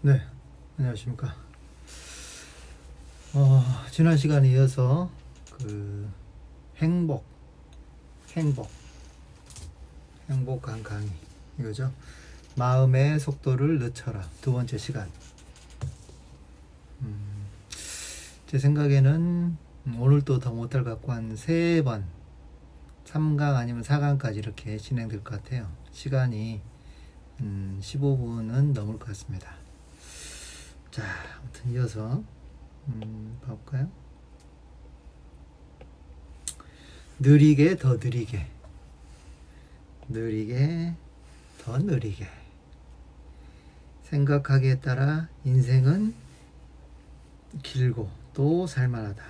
네, 안녕하십니까. 지난 시간에 이어서 그 행복, 행복, 행복한 강의 이거죠. 마음의 속도를 늦춰라. 두 번째 시간. 제 생각에는 오늘도 더 못할 것 같고 한 3번, 3강 아니면 4강까지 이렇게 진행될 것 같아요. 시간이 15분은 넘을 것 같습니다. 자, 아무튼 이어서 봐볼까요? 느리게 더 느리게, 느리게 더 느리게. 생각하기에 따라 인생은 길고 또 살만하다.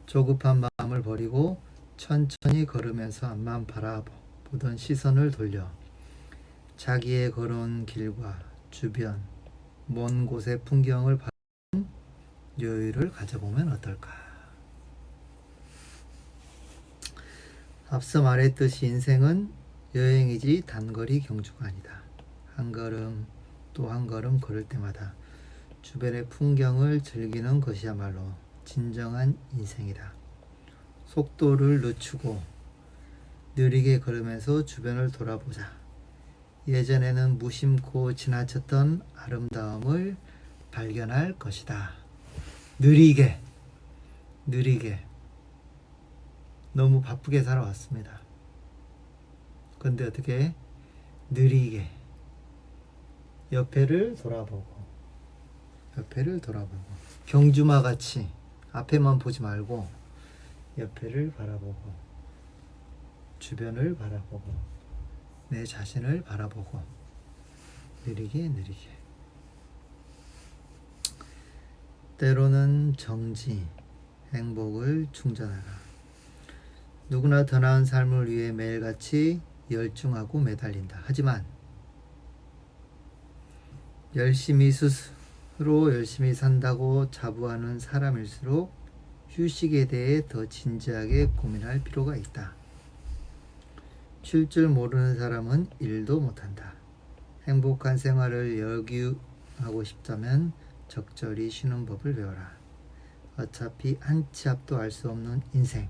조급한 마음을 버리고 천천히 걸으면서 앞만 바라보던 시선을 돌려 자기의 걸어온 길과 주변 먼 곳의 풍경을 바라보는 여유를 가져보면 어떨까. 앞서 말했듯이 인생은 여행이지 단거리 경주가 아니다. 한 걸음 또 한 걸음 걸을 때마다 주변의 풍경을 즐기는 것이야말로 진정한 인생이다. 속도를 늦추고 느리게 걸으면서 주변을 돌아보자. 예전에는 무심코 지나쳤던 아름다움을 발견할 것이다. 느리게, 느리게. 너무 바쁘게 살아왔습니다. 근데 어떻게 느리게 옆에를 돌아보고 경주마 같이 앞에만 보지 말고 옆에를 바라보고 주변을 바라보고 내 자신을 바라보고 느리게 느리게. 때로는 정지, 행복을 충전하라. 누구나 더 나은 삶을 위해 매일같이 열중하고 매달린다. 하지만 스스로 열심히 산다고 자부하는 사람일수록 휴식에 대해 더 진지하게 고민할 필요가 있다. 쉴 줄 모르는 사람은 일도 못한다. 행복한 생활을 여기하고 싶다면 적절히 쉬는 법을 배워라. 어차피 한 치 앞도 알 수 없는 인생.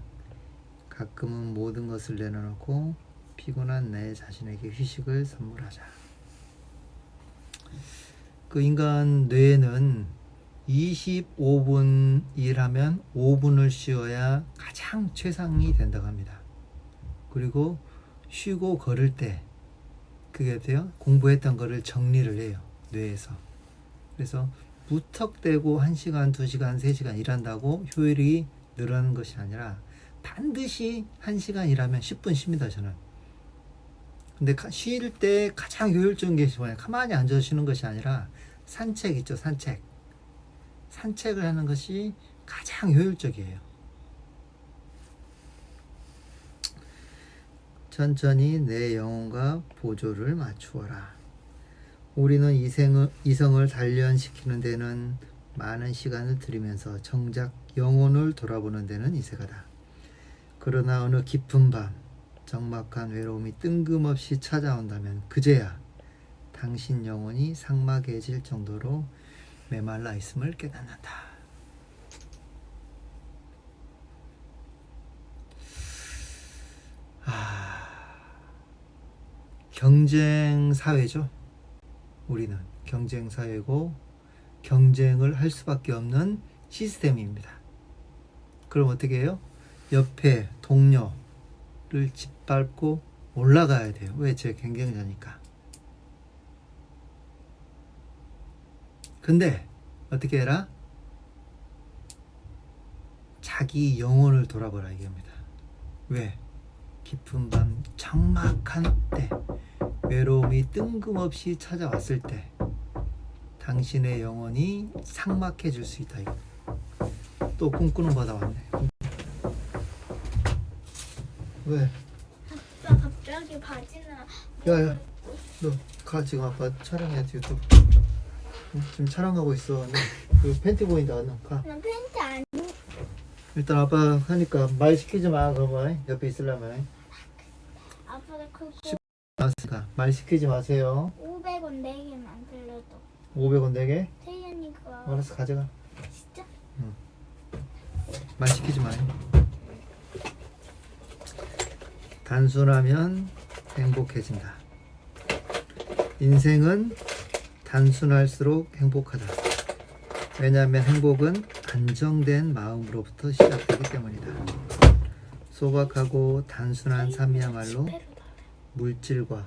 가끔은 모든 것을 내려놓고 피곤한 내 자신에게 휴식을 선물하자. 그 인간 뇌는 25분 일하면 5분을 쉬어야 가장 최상이 된다고 합니다. 그리고 쉬고 걸을 때 그게 돼요. 공부했던 거를 정리를 해요. 뇌에서. 그래서 무턱대고 1시간, 2시간, 3시간 일한다고 효율이 늘어나는 것이 아니라 반드시 1시간 일하면 10분 쉽니다. 저는. 근데 쉴 때 가장 효율적인 게 뭐냐, 가만히 앉아서 쉬는 것이 아니라 산책 있죠. 산책을 하는 것이 가장 효율적이에요. 천천히 내 영혼과 보조를 맞추어라. 우리는 이성을 단련시키는 데는 많은 시간을 들이면서 정작 영혼을 돌아보는 데는 이세가다. 그러나 어느 깊은 밤 적막한 외로움이 뜬금없이 찾아온다면 그제야 당신 영혼이 삭막해질 정도로 메말라 있음을 깨닫는다. 경쟁 사회죠. 우리는 경쟁 사회고 경쟁을 할 수밖에 없는 시스템입니다. 그럼 어떻게 해요? 옆에 동료를 짓밟고 올라가야 돼요. 왜? 제 경쟁자니까. 근데 어떻게 해라? 자기 영혼을 돌아보라 이겁니다. 왜? 깊은 밤 적막한 때 외로움이 뜬금없이 찾아왔을 때 당신의 영혼이 삭막해질 수 있다. 이거. 또 꿈꾸는 바다 왔네. 왜? 아빠 갑자기 바지는 야야, 너 가. 지금 아빠 촬영해야 돼. 유튜브. 지금 촬영하고 있어. 그 팬티 보인다. 너 가. 난 팬티 안 일단 아빠 하니까 말 시키지 마. 그러면 옆에 있으려면. 아빠가 그거 알았으니까 말 시키지 마세요. 500원 내기만 들려도 500원 되게? 태연이가 알았어, 가져가. 진짜? 말 시키지 마요. 단순하면 행복해진다. 인생은 단순할수록 행복하다. 왜냐하면 행복은 안정된 마음으로부터 시작되기 때문이다. 소박하고 단순한 삶이야말로 지폐로 달래. 물질과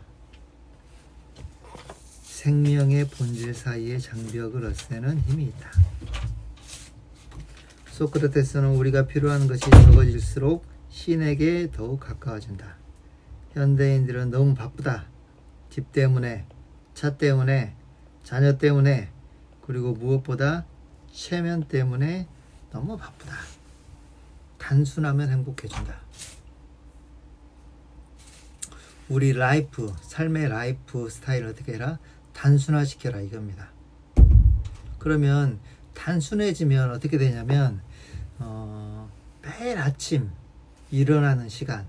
생명의 본질 사이의 장벽을 없애는 힘이 있다. 소크라테스는 우리가 필요한 것이 적어질수록 신에게 더욱 가까워진다. 현대인들은 너무 바쁘다. 집 때문에, 차 때문에, 자녀 때문에, 그리고 무엇보다 체면 때문에 너무 바쁘다. 단순하면 행복해진다. 우리 라이프, 삶의 라이프 스타일을 어떻게 해라? 단순화시켜라 이겁니다. 그러면 단순해지면 어떻게 되냐면 매일 아침 일어나는 시간,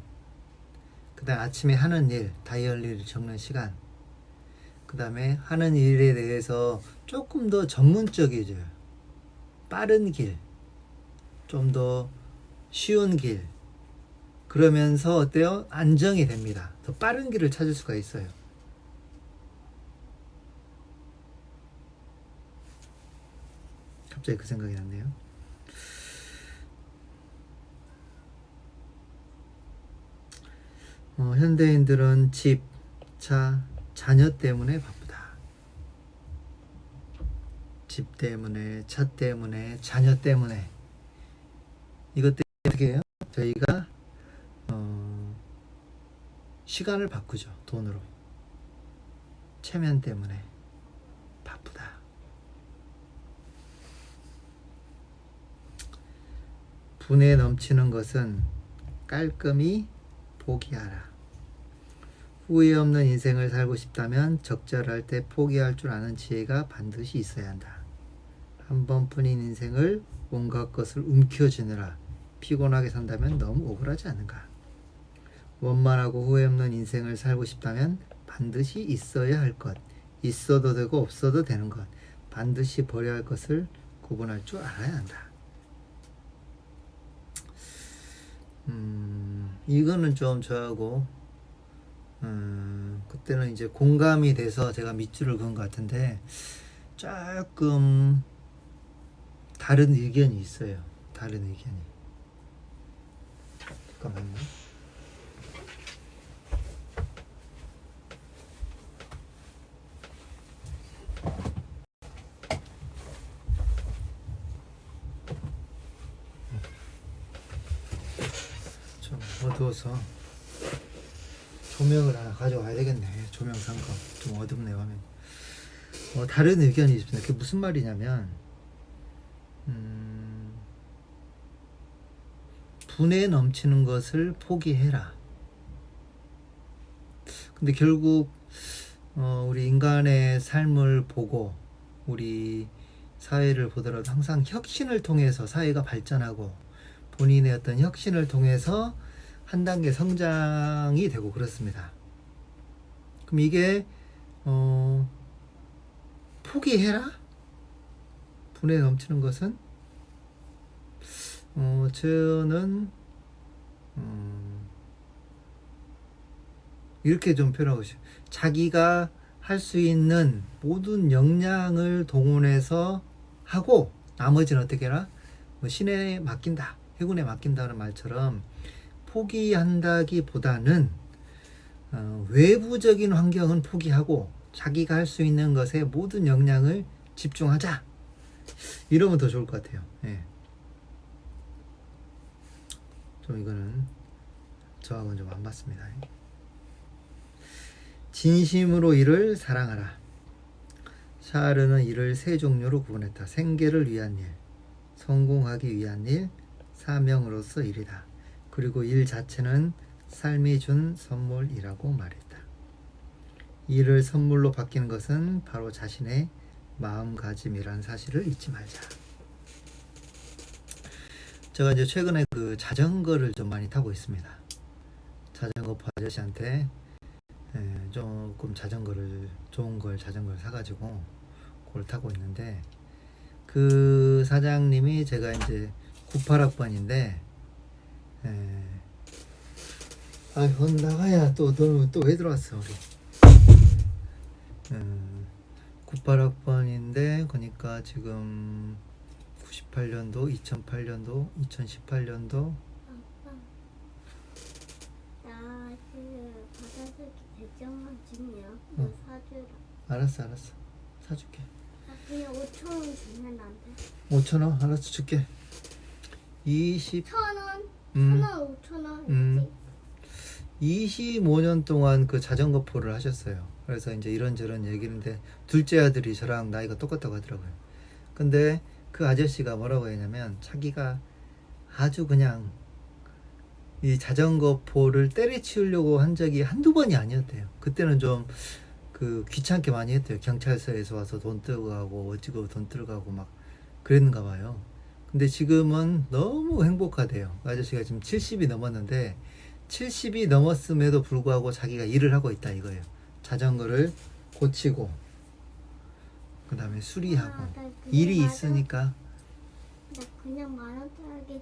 그 다음에 아침에 하는 일, 다이어리를 적는 시간, 그 다음에 하는 일에 대해서 조금 더 전문적이져요. 빠른 길, 좀 더 쉬운 길, 그러면서 어때요? 안정이 됩니다. 더 빠른 길을 찾을 수가 있어요. 갑자기 그 생각이 났네요. 현대인들은 집, 차, 자녀 때문에 바쁘다. 집 때문에, 차 때문에, 자녀 때문에. 이것 때문에 어떻게 해요? 저희가 시간을 바꾸죠. 돈으로. 체면 때문에 바쁘다. 분에 넘치는 것은 깔끔히 포기하라. 후회 없는 인생을 살고 싶다면 적절할 때 포기할 줄 아는 지혜가 반드시 있어야 한다. 한 번뿐인 인생을 온갖 것을 움켜쥐느라 피곤하게 산다면 너무 억울하지 않은가? 원만하고 후회 없는 인생을 살고 싶다면 반드시 있어야 할 것, 있어도 되고 없어도 되는 것, 반드시 버려야 할 것을 구분할 줄 알아야 한다. 이거는 좀 저하고 그때는 이제 공감이 돼서 제가 밑줄을 그은 것 같은데 조금 다른 의견이 있어요. 다른 의견이. 잠깐만요. 좀 어두워서 조명을 하나 가져와야 되겠네. 조명 산 거. 좀 어둡네요, 화면. 다른 의견이 있습니다. 그게 무슨 말이냐면, 분에 넘치는 것을 포기해라. 근데 결국, 우리 인간의 삶을 보고, 우리 사회를 보더라도 항상 혁신을 통해서 사회가 발전하고, 본인의 어떤 혁신을 통해서 한 단계 성장이 되고 그렇습니다. 그럼 이게 포기해라? 분에 넘치는 것은 저는 이렇게 좀 표현하고 싶어요. 자기가 할 수 있는 모든 역량을 동원해서 하고 나머지는 어떻게 해라? 뭐 신에 맡긴다, 해군에 맡긴다는 말처럼 포기한다기보다는 외부적인 환경은 포기하고 자기가 할 수 있는 것에 모든 역량을 집중하자. 이러면 더 좋을 것 같아요. 예. 좀 이거는 저하고는 좀 안 맞습니다. 진심으로 일을 사랑하라. 샤르는 일을 세 종류로 구분했다. 생계를 위한 일, 성공하기 위한 일, 사명으로서 일이다. 그리고 일 자체는 삶이 준 선물이라고 말했다. 일을 선물로 바뀌는 것은 바로 자신의 마음가짐이라는 사실을 잊지 말자. 제가 이제 최근에 그 자전거를 좀 많이 타고 있습니다. 자전거 아저씨한테 조금 자전거를, 좋은 걸 자전거를 사가지고 그걸 타고 있는데 그 사장님이 제가 이제 98학번인데 아, 나가야 또 너는 또 왜 들어왔어 우리? 98학번인데 그러니까 지금 98년도, 2008년도, 2018년도 아빠, 나 그 바다새끼 대장만 주냐? 너 사주라. 알았어 사줄게. 나 그냥 5천 원 주면 안 돼? 5,000원 알았어 줄게. 20 천 원, 음. 1,000원, 5,000원 음. 있지? 25년 동안 그 자전거 포를 하셨어요. 그래서 이제 이런저런 얘기인데 둘째 아들이 저랑 나이가 똑같다고 하더라고요. 근데 그 아저씨가 뭐라고 했냐면 자기가 아주 그냥 이 자전거 포를 때려치우려고 한 적이 한두 번이 아니었대요. 그때는 좀 그 귀찮게 많이 했대요. 경찰서에서 와서 돈 뜨고 가고 어찌고 돈 뜨고 가고 막 그랬는가 봐요. 근데 지금은 너무 행복하대요. 그 아저씨가 지금 70이 넘었는데 70이 넘었음에도 불구하고 자기가 일을 하고 있다 이거예요. 자전거를 고치고 그 다음에 수리하고 나 그냥 일이 만 원- 있으니까. 나 그냥 10,000원짜리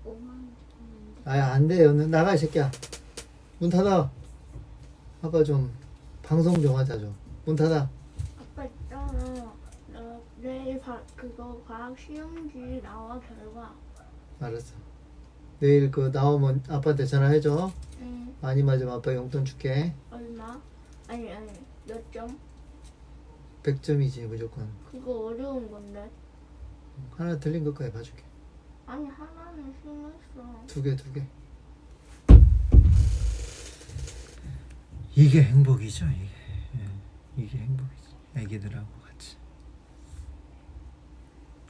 5만 원 줬는데. 아, 안 돼요. 너 나가 이 새끼야. 문 닫아. 아빠 좀 방송 좀 하자 좀. 문 닫아. 아빠 있잖아. 나 내일 그거 과학 시험지 나와 결과. 알았어. 내일 그 나오면 아빠한테 전화해줘. 응. 많이 맞으면 아빠 용돈 줄게. 얼마? 아니 몇 점? 100점이지 무조건. 그거 어려운 건데. 하나 틀린 것까지 봐줄게. 아니 하나는 심했어. 두 개. 이게 행복이죠 이게. 이게 행복이지. 애기들하고 같이.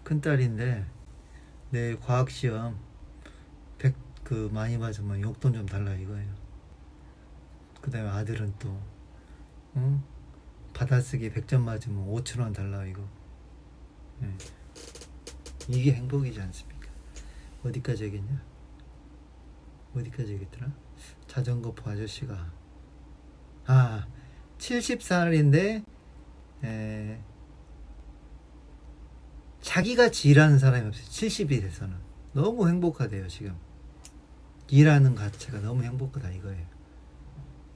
큰딸인데 내일 과학시험 100 그 많이 맞으면 용돈 좀 달라 이거예요. 그 다음에 아들은 또 응? 받아쓰기 100점 맞으면 5,000원 달라 이거. 예. 이게 행복이지 않습니까? 어디까지 얘기했냐? 어디까지 얘기했더라? 자전거포 아저씨가 70살인데 자기같이 일하는 사람이 없어요. 70이 돼서는 너무 행복하대요. 지금 일하는 자체가 너무 행복하다 이거예요.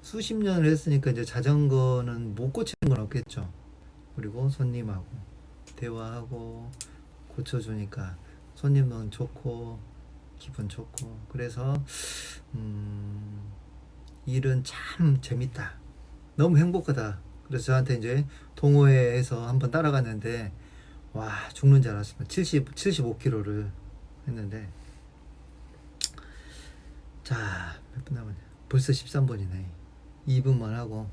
수십 년을 했으니까 이제 자전거는 못 고치는 건 없겠죠. 그리고 손님하고 대화하고 고쳐주니까 손님은 좋고 기분 좋고 그래서 일은 참 재밌다. 너무 행복하다. 그래서 저한테 이제 동호회에서 한번 따라갔는데 와 죽는 줄 알았습니다. 75km를 했는데 자 몇 분 남았냐. 벌써 13분이네. 2분만 하고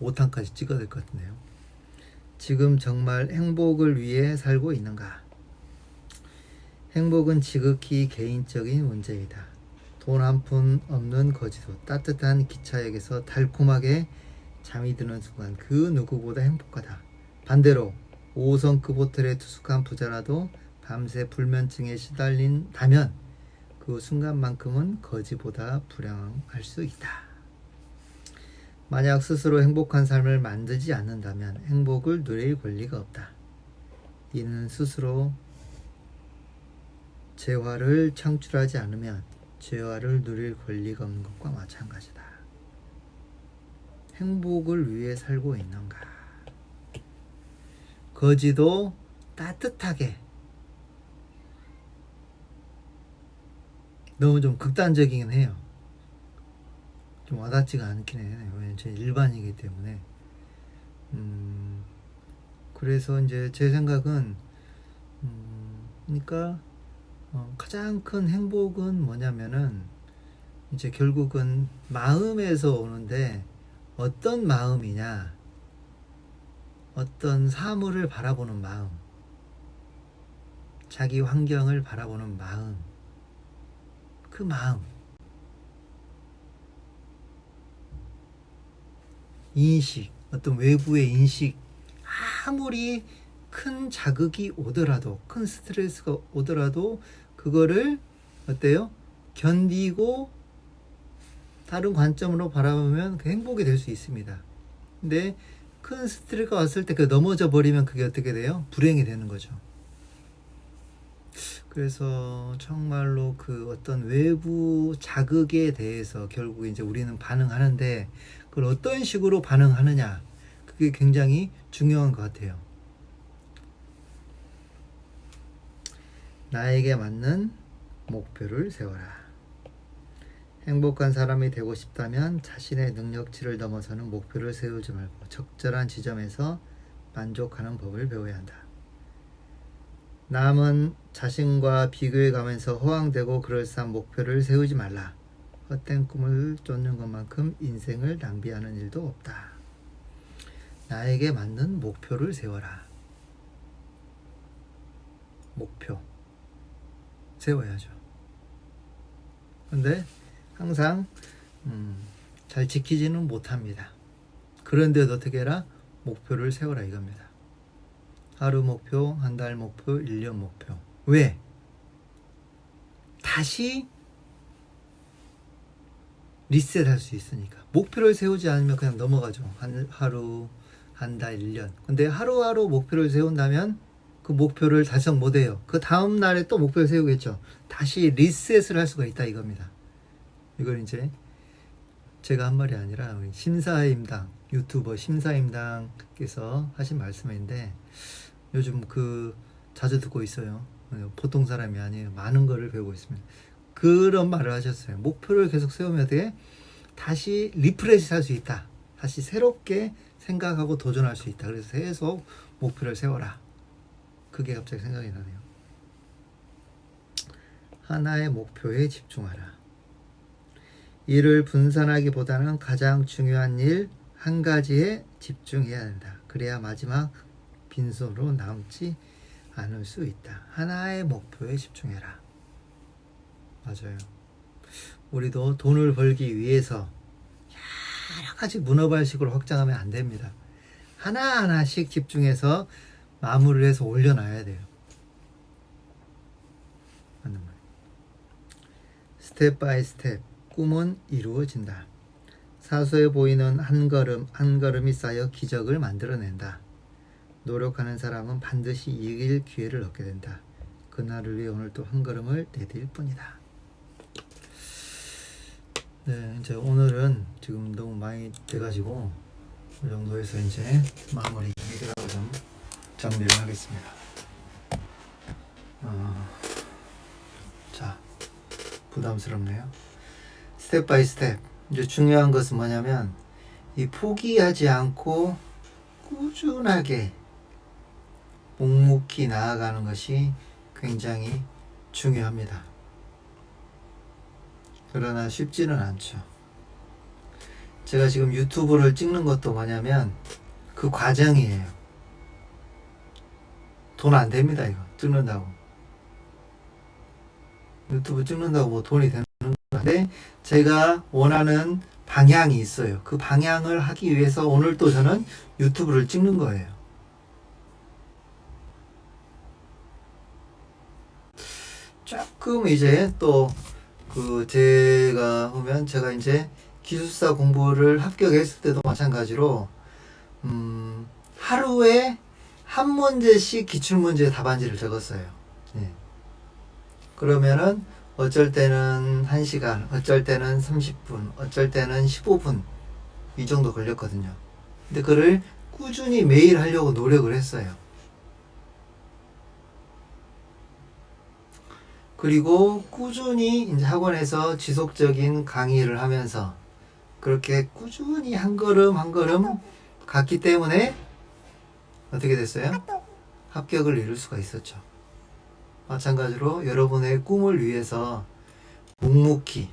5탄까지 찍어야 될 것 같은데요. 지금 정말 행복을 위해 살고 있는가? 행복은 지극히 개인적인 문제이다. 돈 한 푼 없는 거지도 따뜻한 기차역에서 달콤하게 잠이 드는 순간 그 누구보다 행복하다. 반대로 5성급 호텔의 투숙한 부자라도 밤새 불면증에 시달린다면 그 순간만큼은 거지보다 불행할 수 있다. 만약 스스로 행복한 삶을 만들지 않는다면 행복을 누릴 권리가 없다. 이는 스스로 재화를 창출하지 않으면 재화를 누릴 권리가 없는 것과 마찬가지다. 행복을 위해 살고 있는가? 거지도 따뜻하게. 너무 좀 극단적이긴 해요. 좀 와닿지가 않긴 해요. 왜냐면 제 일반이기 때문에. 그래서 이제 제 생각은 그러니까 가장 큰 행복은 뭐냐면은 이제 결국은 마음에서 오는데 어떤 마음이냐, 어떤 사물을 바라보는 마음, 자기 환경을 바라보는 마음, 그 마음, 인식, 어떤 외부의 인식, 아무리 큰 자극이 오더라도, 큰 스트레스가 오더라도 그거를 어때요? 견디고 다른 관점으로 바라보면 그 행복이 될 수 있습니다. 근데 큰 스트레스가 왔을 때 그 넘어져 버리면 그게 어떻게 돼요? 불행이 되는 거죠. 그래서 정말로 그 어떤 외부 자극에 대해서 결국 이제 우리는 반응하는데 그걸 어떤 식으로 반응하느냐 그게 굉장히 중요한 것 같아요. 나에게 맞는 목표를 세워라. 행복한 사람이 되고 싶다면 자신의 능력치를 넘어서는 목표를 세우지 말고 적절한 지점에서 만족하는 법을 배워야 한다. 남은 자신과 비교해 가면서 허황되고 그럴싸한 목표를 세우지 말라. 헛된 꿈을 쫓는 것만큼 인생을 낭비하는 일도 없다. 나에게 맞는 목표를 세워라. 목표 세워야죠. 근데 항상 잘 지키지는 못합니다. 그런데도 어떻게 해라? 목표를 세워라 이겁니다. 하루 목표, 한 달 목표, 1년 목표. 왜? 다시 리셋할 수 있으니까. 목표를 세우지 않으면 그냥 넘어가죠. 하루, 한 달, 1년. 근데 하루하루 목표를 세운다면 그 목표를 달성 못해요. 그 다음 날에 또 목표를 세우겠죠. 다시 리셋을 할 수가 있다 이겁니다. 이걸 이제 제가 한 말이 아니라 우리 심사임당 유튜버 심사임당께서 하신 말씀인데 요즘 그 자주 듣고 있어요. 보통 사람이 아니에요. 많은 거를 배우고 있습니다. 그런 말을 하셨어요. 목표를 계속 세우면 어떻게 다시 리프레시 할 수 있다. 다시 새롭게 생각하고 도전할 수 있다. 그래서 계속 목표를 세워라. 그게 갑자기 생각이 나네요. 하나의 목표에 집중하라. 일을 분산하기보다는 가장 중요한 일 한 가지에 집중해야 한다. 그래야 마지막 빈손으로 남지 않을 수 있다. 하나의 목표에 집중해라. 맞아요. 우리도 돈을 벌기 위해서 여러 가지 문어발식으로 확장하면 안 됩니다. 하나하나씩 집중해서 마무리를 해서 올려놔야 돼요. 맞는 말. 스텝 바이 스텝 꿈은 이루어진다. 사소해 보이는 한 걸음 한 걸음이 쌓여 기적을 만들어낸다. 노력하는 사람은 반드시 이길 기회를 얻게 된다. 그날을 위해 오늘 또 한 걸음을 내딜 뿐이다. 네, 이제 오늘은 지금 너무 많이 돼가지고 이 정도에서 이제 마무리 얘기하고 좀 정리를 하겠습니다. 자, 부담스럽네요. 스텝 바이 스텝. 이제 중요한 것은 뭐냐면 이 포기하지 않고 꾸준하게 묵묵히 나아가는 것이 굉장히 중요합니다. 그러나 쉽지는 않죠. 제가 지금 유튜브를 찍는 것도 뭐냐면 그 과정이에요. 돈 안 됩니다. 이거 찍는다고. 유튜브 찍는다고 뭐 돈이 되는 건데 제가 원하는 방향이 있어요. 그 방향을 하기 위해서 오늘 또 저는 유튜브를 찍는 거예요. 조금 이제 또 그 제가 보면 제가 이제 기술사 공부를 합격했을 때도 마찬가지로 하루에 한 문제씩 기출문제 답안지를 적었어요. 네. 그러면은 어쩔 때는 1시간, 어쩔 때는 30분, 어쩔 때는 15분 이 정도 걸렸거든요. 근데 그를 꾸준히 매일 하려고 노력을 했어요. 그리고 꾸준히 이제 학원에서 지속적인 강의를 하면서 그렇게 꾸준히 한 걸음 한 걸음 갔기 때문에 어떻게 됐어요? 합격을 이룰 수가 있었죠. 마찬가지로 여러분의 꿈을 위해서 묵묵히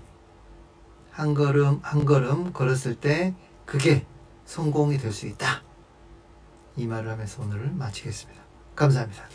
한 걸음 한 걸음 걸었을 때 그게 성공이 될 수 있다. 이 말을 하면서 오늘을 마치겠습니다. 감사합니다.